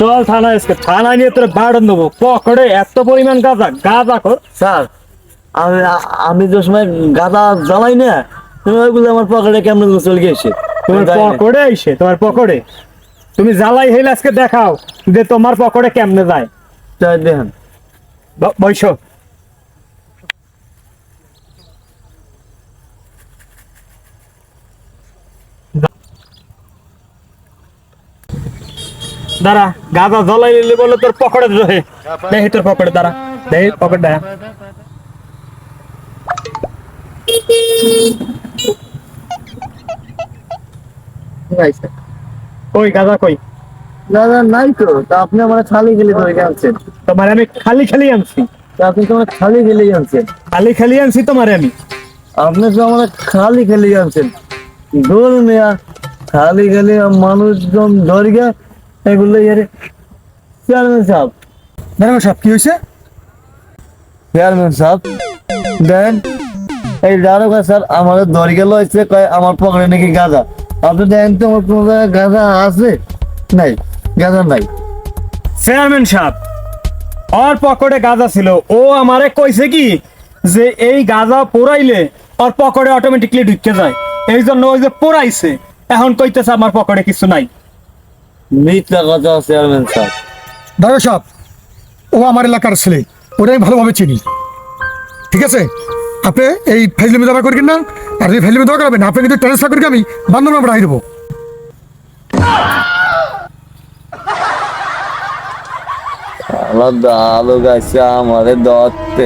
চল থানায়, আজকে থানায় নিয়ে তোর বাড়ন দেবো। পকেটে এত পরিমাণ গাঁজা, গাঁজা কর। স্যার আমি যে সময় গাঁদা জ্বালাই না, তুমি ওইগুলো আমার পকেটে কেমন চলে গেছে। তোমার পকেটে আইসে, তোমার পকেটে তুমি জ্বালাই হইলে আজকে দেখাও যে তোমার পকেটে কেমনে যায়। দেখেন বৈশ দাঁড়া, গাঁজা জ্বলাই নিলে বলে তোর পকেটে রহে। দেখি তোর পকেটে, দাঁড়া দেখি পকেট দেখা। কই গাঁজা কই? দাদা নাই তো, তা আপনি আমার খালি গেলে ধরে আনছেন। তোমার আমি খালি খালি আনছি, তা আপনি তো আমার খালি গেলেই আনছেন। খালি খালি আনছি তোমারে আমি। আপনি তো আমার খালি গেলে আনছেন। দোল মেয়া খালি গেলে মানুষজন ধরিয়া এগুলো চেয়ারম্যান সাহেব, ম্যাডাম সাহেব কি হয়েছে? চেয়ারম্যান সাহেব দেন এই দারোগা স্যার আমাদের ধরে গেল হয়েছে, কয় আমার পকেটে নাকি গাঁজা। আপনি দেখেন তো আমার কোনো জায়গায় গাঁজা আছে? নাই, গাঁজা নাই। চেয়ারম্যান সাহেব, ওর পকেটে গাঁজা ছিল, ও আমারে কইছে কি যে এই গাঁজা পোড়াইলে ওর পকেটে অটোমেটিকলি ঢুকে যায়, এই জন্য ওই যে পোড়াইছে। এখন কইতেছে আমার পকেটে কিছু নাই। মিথ্যা কথা চেয়ারম্যান সাহেব। দাদা সাহেব, ও আমার এলাকার ছেলে, ওটা আমি ভালোভাবে চিনি। ঠিক আছে, আপনি এই ফাইজলামি দাবা করেন না। আর এই ফাইজলামি দাবা করাবেন, আপনি কিন্তু ট্রান্সফার করে আমি বান্ধব রাখি দেবো। আলাদা আলো গাছে আমারে দত্তে